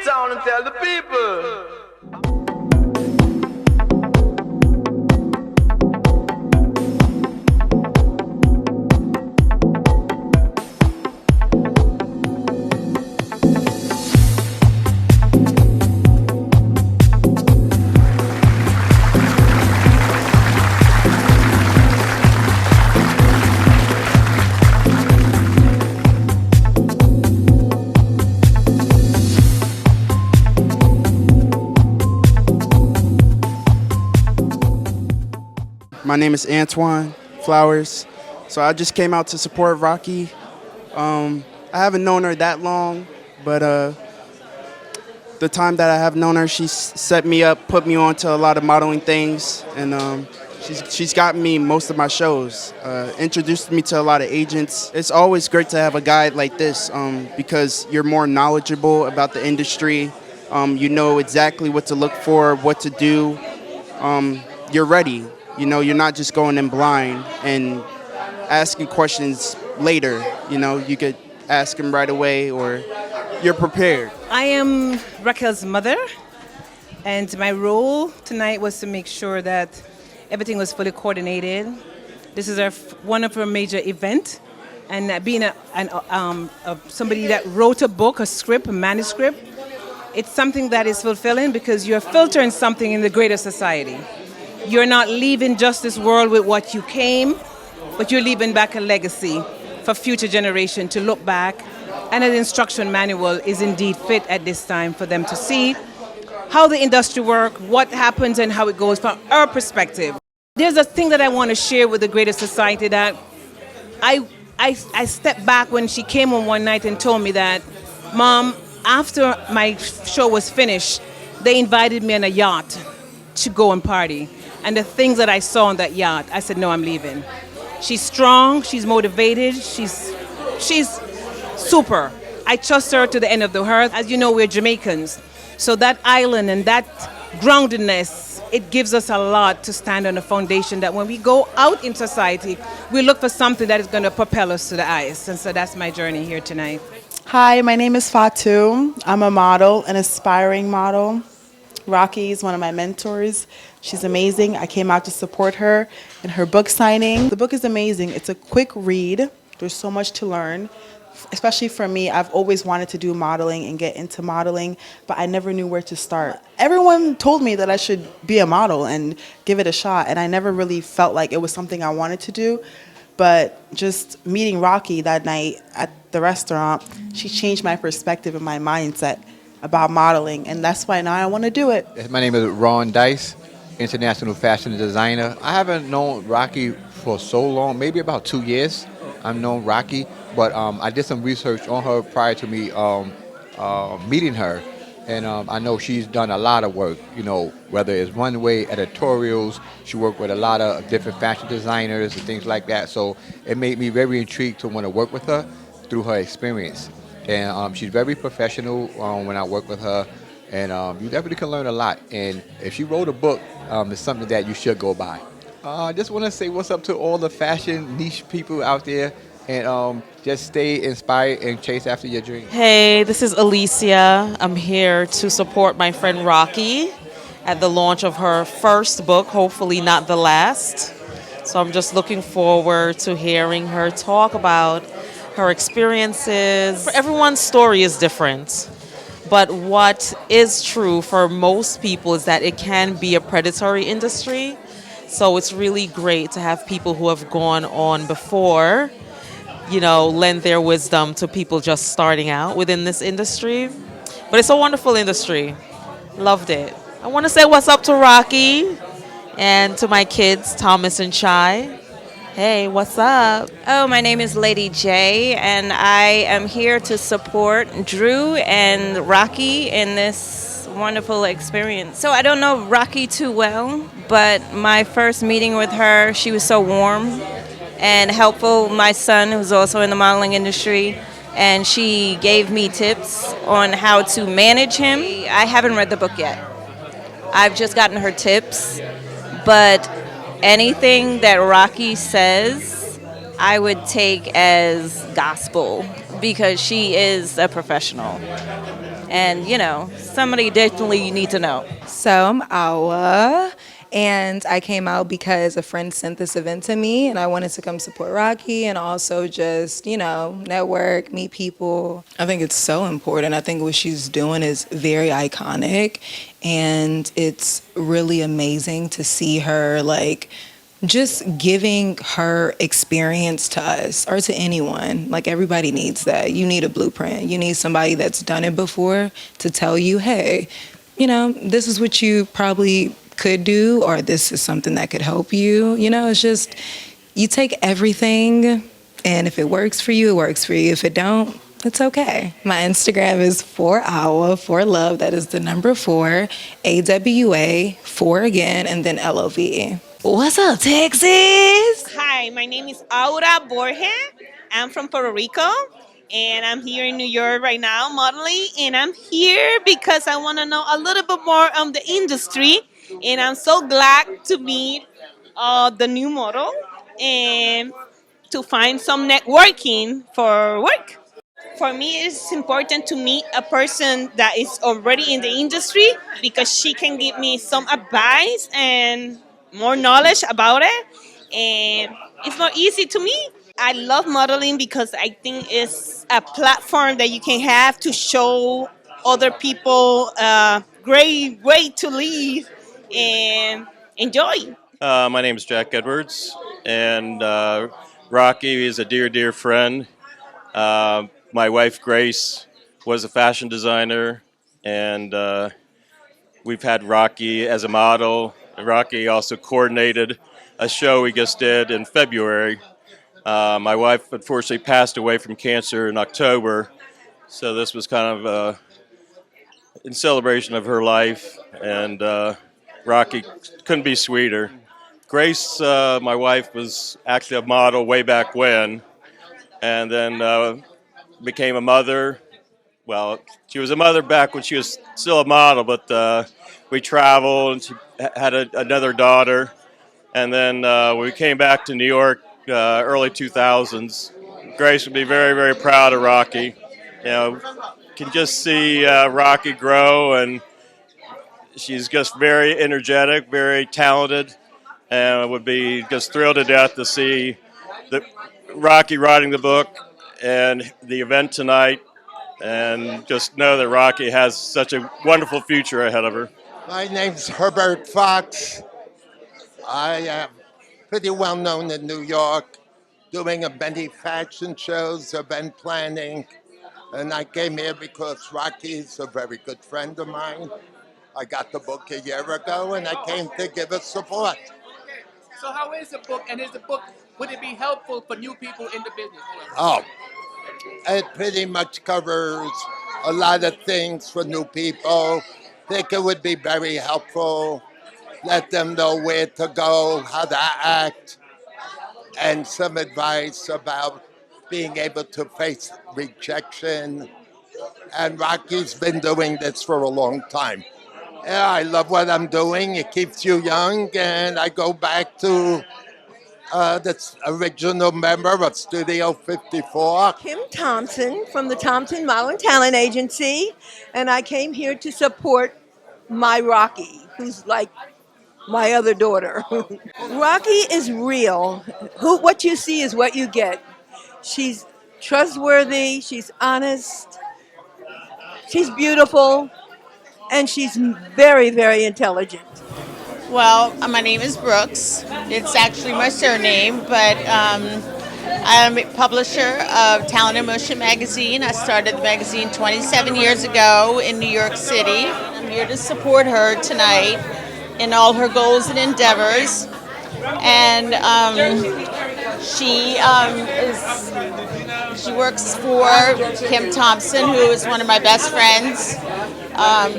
town and tell the people. My name is Antoine Flowers. So I just came out to support Rocky. I haven't known her that long, but the time that I have known her, she's set me up, put me on to a lot of modeling things, and she's gotten me most of my shows, introduced me to a lot of agents. It's always great to have a guide like this because you're more knowledgeable about the industry. You know exactly what to look for, what to do. You're ready. You know, you're not just going in blind and asking questions later. You know, you could ask them right away or you're prepared. I am Raquel's mother, and my role tonight was to make sure that everything was fully coordinated. This is one of our major events, and being somebody that wrote a book, a script, a manuscript, it's something that is fulfilling because you're filtering something in the greater society. You're not leaving just this world with what you came, but you're leaving back a legacy for future generation to look back. And an instruction manual is indeed fit at this time for them to see how the industry works, what happens, and how it goes from our perspective. There's a thing that I want to share with the greater society that I stepped back when she came on one night and told me that, Mom, after my show was finished, they invited me on a yacht to go and party. And the things that I saw on that yacht, I said, no, I'm leaving. She's strong, she's motivated, she's super. I trust her to the end of the earth. As you know, we're Jamaicans. So that island and that groundedness, it gives us a lot to stand on a foundation that when we go out in society, we look for something that is going to propel us to the ice. And so that's my journey here tonight. Hi, my name is Fatu. I'm a model, an aspiring model. Rocky is one of my mentors. She's amazing. I came out to support her in her book signing. The book is amazing. It's a quick read. There's so much to learn. Especially for me, I've always wanted to do modeling and get into modeling, but I never knew where to start. Everyone told me that I should be a model and give it a shot, and I never really felt like it was something I wanted to do. But just meeting Rocky that night at the restaurant, she changed my perspective and my mindset about modeling, and that's why now I want to do it. My name is Ron Dice, international fashion designer. I haven't known Rocky for so long, maybe about 2 years. I've known Rocky, but I did some research on her prior to me meeting her, and I know she's done a lot of work, you know, whether it's runway, editorials. She worked with a lot of different fashion designers and things like that, so it made me very intrigued to want to work with her through her experience. And she's very professional when I work with her, and you definitely can learn a lot. And if she wrote a book, it's something that you should go by. I just want to say what's up to all the fashion niche people out there, and just stay inspired and chase after your dreams. Hey, this is Alicia. I'm here to support my friend Rocky at the launch of her first book, hopefully not the last. So I'm just looking forward to hearing her talk about her experiences. Everyone's story is different, but what is true for most people is that it can be a predatory industry. So it's really great to have people who have gone on before, you know, lend their wisdom to people just starting out within this industry. But it's a wonderful industry. Loved it. I want to say what's up to Rocky and to my kids, Thomas and Chai. Hey, what's up? Oh, my name is Lady J, and I am here to support Drew and Rocky in this wonderful experience. So I don't know Rocky too well, but my first meeting with her, she was so warm and helpful. My son, who's also in the modeling industry, and she gave me tips on how to manage him. I haven't read the book yet. I've just gotten her tips, but anything that Rocky says, I would take as gospel because she is a professional. and somebody definitely you need to know. So I'm Awa, and I came out because a friend sent this event to me, and I wanted to come support Rocky and also just, network, meet people. I think it's so important. I think what she's doing is very iconic, and it's really amazing to see her, just giving her experience to us or to anyone. Like, everybody needs that. You need a blueprint. You need somebody that's done it before to tell you, hey, this is what you probably could do, or this is something that could help you. It's just, you take everything, and if it works for you, it works for you. If it don't, it's okay. My Instagram is 4Awa, for love. That is the number 4, AWA, 4 again, and then LOV. What's up, Texas? Hi, my name is Aura Borja. I'm from Puerto Rico, and I'm here in New York right now modeling. And I'm here because I want to know a little bit more on the industry. And I'm so glad to meet the new model and to find some networking for work. For me, it's important to meet a person that is already in the industry because she can give me some advice and more knowledge about it. And it's not easy to me. I love modeling because I think it's a platform that you can have to show other people a great way to live and enjoy. My name is Jack Edwards, and Rocky is a dear, dear friend. My wife Grace was a fashion designer, and we've had Rocky as a model. Rocky also coordinated a show we just did in February. My wife unfortunately passed away from cancer in October, so this was kind of in celebration of her life, and Rocky couldn't be sweeter. Grace, my wife, was actually a model way back when, and then became a mother. Well, she was a mother back when she was still a model, but we traveled, and she had another daughter. And then when we came back to New York, early 2000s, Grace would be very, very proud of Rocky. Can just see Rocky grow, and she's just very energetic, very talented, and would be just thrilled to death to see the Rocky writing the book and the event tonight, and just know that Rocky has such a wonderful future ahead of her. My name's Herbert Fox. I am pretty well known in New York, doing many fashion shows, event planning, and I came here because Rocky's a very good friend of mine. I got the book a year ago, and I came to give it support. So how is the book, and would it be helpful for new people in the business? Oh, it pretty much covers a lot of things for new people. Think it would be very helpful. Let them know where to go, how to act, and some advice about being able to face rejection. And Rocky's been doing this for a long time. Yeah, I love what I'm doing. It keeps you young, and I go back to the original member of Studio 54. Kim Thompson from the Thompson Model and Talent Agency, and I came here to support my Rocky, who's like my other daughter. Rocky is real. What you see is what you get. She's trustworthy, she's honest, she's beautiful, and she's very, very intelligent. Well, my name is Brooks. It's actually my surname, but I'm a publisher of Talent and Motion magazine. I started the magazine 27 years ago in New York City. I'm here to support her tonight in all her goals and endeavors. And she works for Kim Thompson, who is one of my best friends.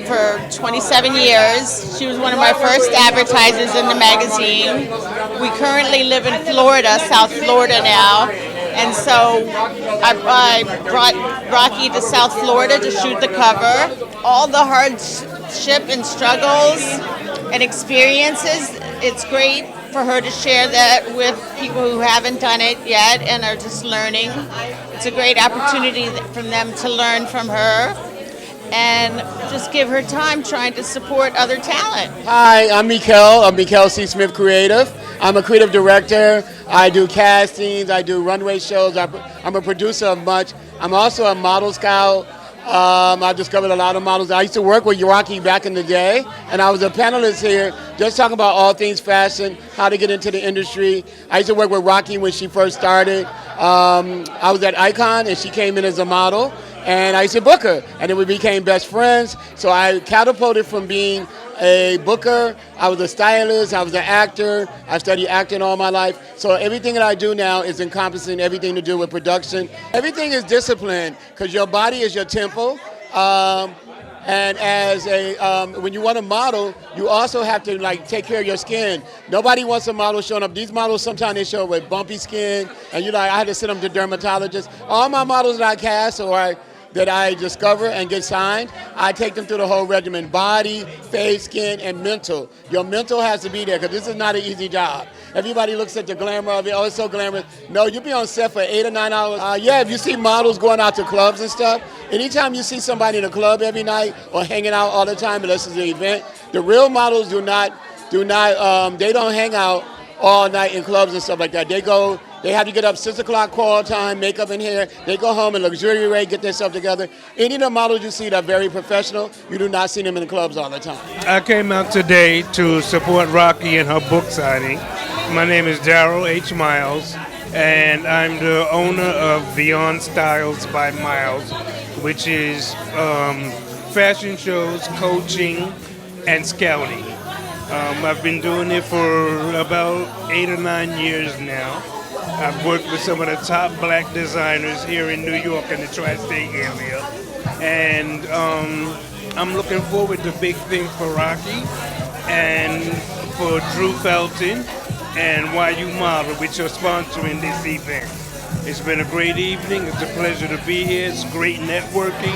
For 27 years. She was one of my first advertisers in the magazine. We currently live in Florida, South Florida now, and so I brought Rocky to South Florida to shoot the cover. All the hardship and struggles and experiences, it's great for her to share that with people who haven't done it yet and are just learning. It's a great opportunity for them to learn from her. and just give her time trying to support other talent. Hi, I'm Mikael. I'm Mikael C. Smith Creative. I'm a creative director. I do castings. I do runway shows. I'm a producer of much. I'm also a model scout. I've discovered a lot of models. I used to work with Rocky back in the day, and I was a panelist here just talking about all things fashion, how to get into the industry. I used to work with Rocky when she first started. I was at Icon, and she came in as a model, and I used to book her, and then we became best friends. So I catapulted from being a booker, I was a stylist, I was an actor, I studied acting all my life. So everything that I do now is encompassing everything to do with production. Everything is discipline, because your body is your temple. And as when you want to model, you also have to take care of your skin. Nobody wants a model showing up. These models, sometimes they show up with bumpy skin, and I had to send them to dermatologists. All my models that I cast or that I discover and get signed, I take them through the whole regimen: body, face, skin, and mental. Your mental has to be there, because this is not an easy job. Everybody looks at the glamour of it. Oh, it's so glamorous. No, you be on set for 8 or 9 hours. If you see models going out to clubs and stuff, anytime you see somebody in a club every night or hanging out all the time, unless it's an event, the real models they don't hang out all night in clubs and stuff like that. They have to get up 6 o'clock call time, makeup and hair. They go home and luxuriate, get themselves together. Any of the models you see that are very professional, you do not see them in the clubs all the time. I came out today to support Rocky in her book signing. My name is Darryl H. Miles, and I'm the owner of Beyond Styles by Miles, which is fashion shows, coaching, and scouting. I've been doing it for about 8 or 9 years now. I've worked with some of the top black designers here in New York and the tri-state area. And I'm looking forward to big things for Rocky and for Drew Felton and YU Model, which are sponsoring this event. It's been a great evening. It's a pleasure to be here. It's great networking.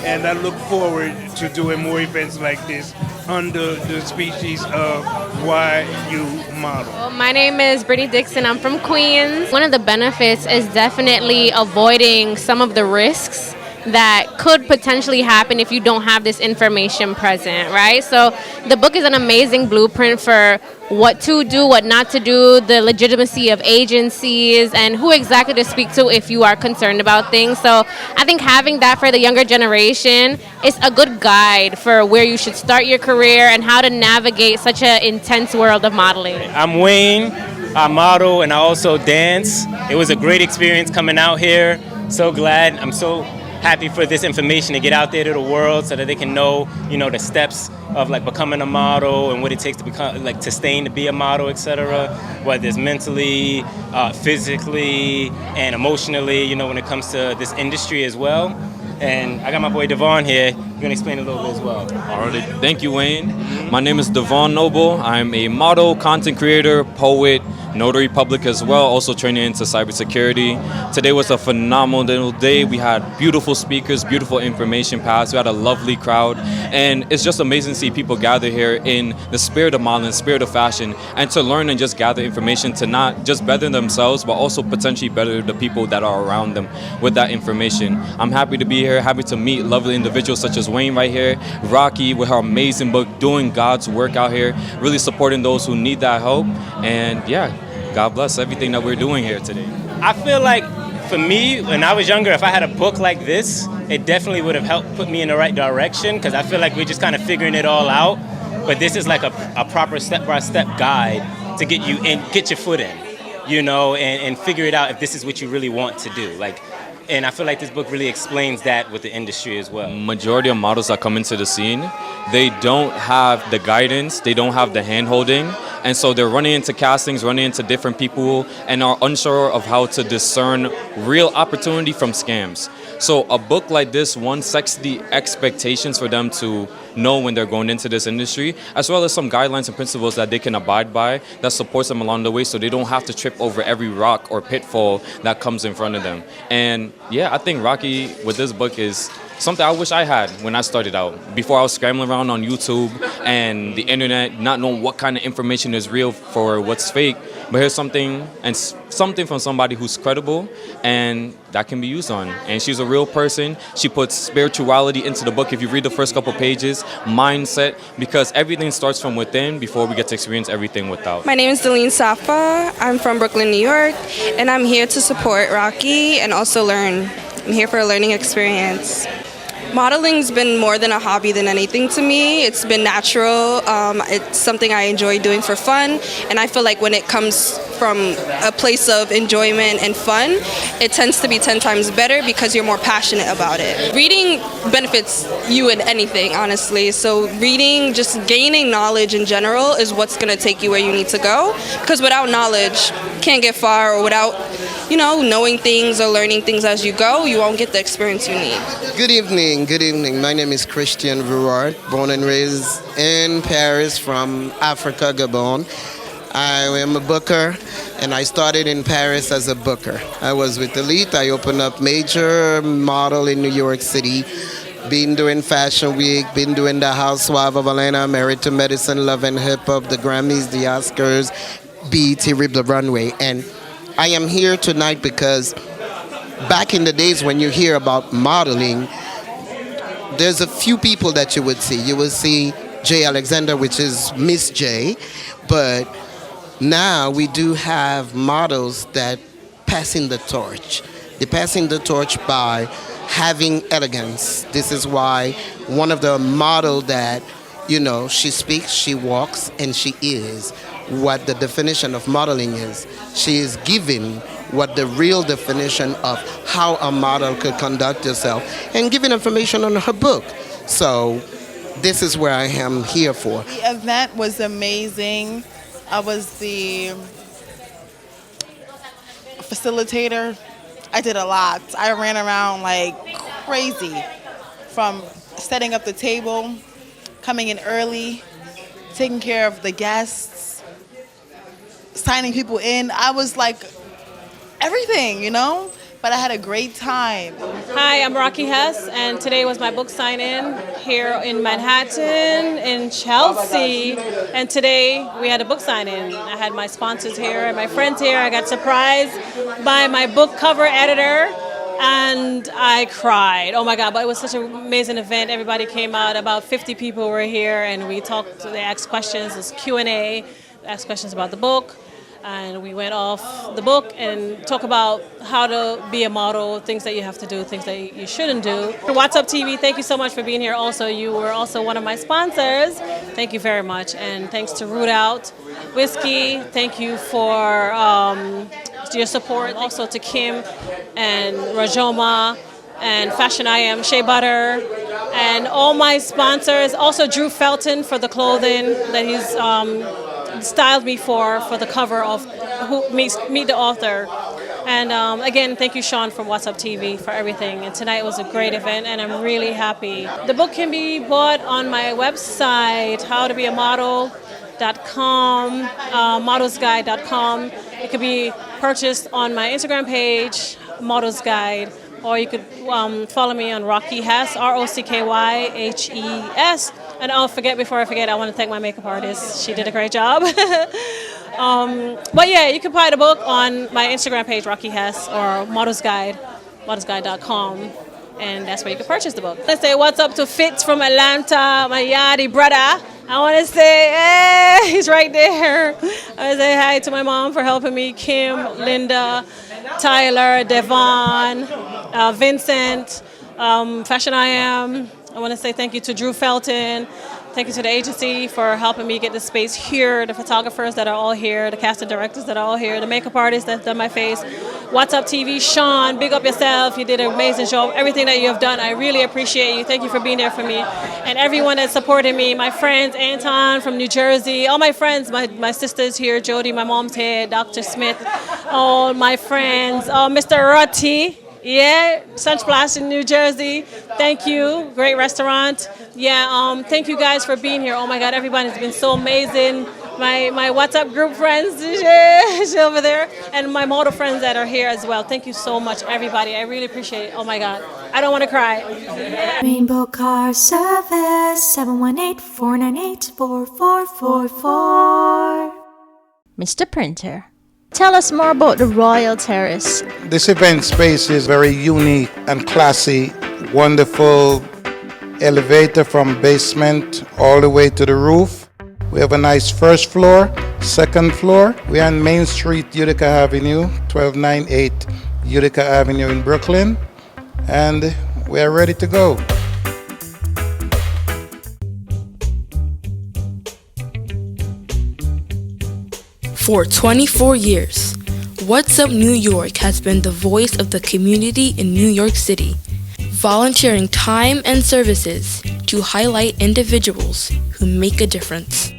And I look forward to doing more events like this under the species of YU Model. Well, my name is Brittany Dixon. I'm from Queens. One of the benefits is definitely avoiding some of the risks that could potentially happen if you don't have this information present, right? So the book is an amazing blueprint for what to do, what not to do, the legitimacy of agencies, and who exactly to speak to if you are concerned about things. So I think having that for the younger generation is a good guide for where you should start your career and how to navigate such an intense world of modeling. I'm Wayne. I model and I also dance. It was a great experience coming out here. So glad. I'm so happy for this information to get out there to the world so that they can know, the steps of becoming a model and what it takes to become, to be a model, etc. Whether it's mentally, physically, and emotionally, when it comes to this industry as well. And I got my boy Devon here. You're going to explain a little bit as well. All right. Thank you, Wayne. My name is Devon Noble. I'm a model, content creator, poet, notary public as well, also training into cybersecurity. Today was a phenomenal day. We had beautiful speakers, beautiful information passed. We had a lovely crowd. And it's just amazing to see people gather here in the spirit of modeling, spirit of fashion, and to learn and just gather information to not just better themselves, but also potentially better the people that are around them with that information. I'm happy to be here, happy to meet lovely individuals such as Wayne right here, Rocky with her amazing book, doing God's work out here, really supporting those who need that help. And yeah, God bless everything that we're doing here today. I feel like for me, when I was younger, if I had a book like this, it definitely would have helped put me in the right direction, because I feel like we're just kind of figuring it all out. But this is like a proper step-by-step guide to get you in, get your foot in, and figure it out if this is what you really want to do. And I feel like this book really explains that with the industry as well. Majority of models that come into the scene, they don't have the guidance, they don't have the hand-holding, and so they're running into castings, running into different people, and are unsure of how to discern real opportunity from scams. So a book like this, one, sets the expectations for them to know when they're going into this industry, as well as some guidelines and principles that they can abide by that supports them along the way so they don't have to trip over every rock or pitfall that comes in front of them. And yeah, I think Rocky with this book is something I wish I had when I started out. Before I was scrambling around on YouTube and the internet, not knowing what kind of information is real for what's fake. but here's something something from somebody who's credible and that can be used on. And she's a real person. She puts spirituality into the book. If you read the first couple pages, mindset, because everything starts from within before we get to experience everything without. My name is Deline Safa. I'm from Brooklyn, New York, and I'm here to support Rocky and also learn. I'm here for a learning experience. Modeling's been more than a hobby than anything to me. It's been natural. It's something I enjoy doing for fun, and I feel like when it comes from a place of enjoyment and fun, it tends to be 10 times better because you're more passionate about it. Reading benefits you in anything, honestly. So reading, just gaining knowledge in general is what's going to take you where you need to go, because without knowledge, you can't get far, or without, knowing things or learning things as you go, you won't get the experience you need. Good evening. My name is Christian Verard, born and raised in Paris from Africa, Gabon. I am a booker, and I started in Paris as a booker. I was with Elite. I opened up major model in New York City. Been doing Fashion Week, been doing the Housewife of Atlanta, Married to Medicine, Love and Hip Hop, the Grammys, the Oscars, BET, Rip the Runway. And I am here tonight because back in the days when you hear about modeling, there's a few people that you would see. You will see J. Alexander, which is Miss J, but now we do have models that passing the torch. They're passing the torch by having elegance. This is why one of the model that, she speaks, she walks, and she is what the definition of modeling is. She is giving what the real definition of how a model could conduct herself and giving information on her book. So this is where I am here for. The event was amazing. I was the facilitator. I did a lot. I ran around like crazy, from setting up the table, coming in early, taking care of the guests, signing people in. I was like everything, but I had a great time. Hi, I'm Rocky Hess, and today was my book sign-in here in Manhattan, in Chelsea, and today we had a book sign-in. I had my sponsors here and my friends here. I got surprised by my book cover editor, and I cried. Oh my God, but it was such an amazing event. Everybody came out, about 50 people were here, and we talked, they asked questions, it was Q&A, asked questions about the book. And we went off the book and talk about how to be a model, things that you have to do, things that you shouldn't do. For What's Up TV, thank you so much for being here. Also, you were also one of my sponsors. Thank you very much. And thanks to Root Out Whiskey. Thank you for your support. Also to Kim and Rajoma and Fashion I Am, Shea Butter, and all my sponsors. Also Drew Felton for the clothing that he's styled me for the cover of Meet the Author. And again, thank you, Sean, from What's Up TV for everything. And tonight was a great event, and I'm really happy. The book can be bought on my website, howtobeamodel.com, modelsguide.com. It could be purchased on my Instagram page, Models Guide, or you could follow me on Rocky Hess, ROCKYHES. And before I forget, I want to thank my makeup artist. She did a great job. But yeah, you can buy the book on my Instagram page, Rocky Hess, or Models Guide, modelsguide.com. And that's where you can purchase the book. Let's say what's up to Fitz from Atlanta, my yachty brother. I want to say, hey, he's right there. I want to say hi to my mom for helping me, Kim, Linda, Tyler, Devon, Vincent, Fashion I Am. I want to say thank you to Drew Felton. Thank you to the agency for helping me get the space here, the photographers that are all here, the casting directors that are all here, the makeup artist that's done my face. What's Up TV, Sean, big up yourself. You did an amazing job. Everything that you have done, I really appreciate you. Thank you for being there for me. And everyone that supported me, my friends, Anton from New Jersey, all my friends, my sisters here, Jody, my mom's here, Dr. Smith, all my friends, Mr. Rotti. Yeah, Sunsplosh in New Jersey. Thank you. Great restaurant. Yeah, thank you guys for being here. Oh my God, everybody's been so amazing. My WhatsApp group friends over there, and my model friends that are here as well. Thank you so much, everybody. I really appreciate it. Oh my God, I don't want to cry. Rainbow Car Service, 718-498-4444. Mr. Printer, Tell us more about the Royal Terrace. This event space is very unique and classy, wonderful elevator from basement all the way to the roof. We have a nice first floor, second floor. We are on Main Street, Utica Avenue, 1298 Utica Avenue in Brooklyn, and we are ready to go. For 24 years, What's Up New York has been the voice of the community in New York City, volunteering time and services to highlight individuals who make a difference.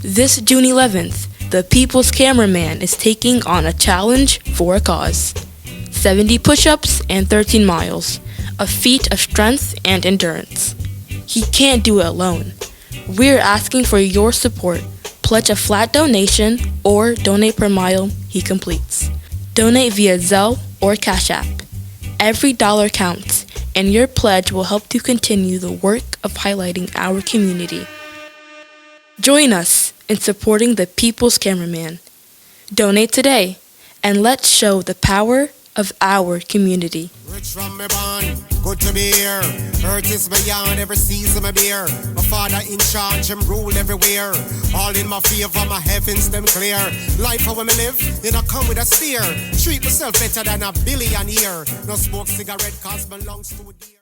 This June 11th, the People's Cameraman is taking on a challenge for a cause. 70 push-ups and 13 miles, a feat of strength and endurance. He can't do it alone. We're asking for your support. Pledge a flat donation or donate per mile he completes. Donate via Zelle or Cash App. Every dollar counts, and your pledge will help to continue the work of highlighting our community. Join us in supporting the People's Cameraman. Donate today, and let's show the power of our community. Rich from me born, good to be here. Earth is beyond every season my beer. My father in charge, him rule everywhere. All in my favor, my heavens them clear. Life how me live, it don't come with a steer. Treat myself better than a billionaire. No smoke cigarette cause belongs to a deer.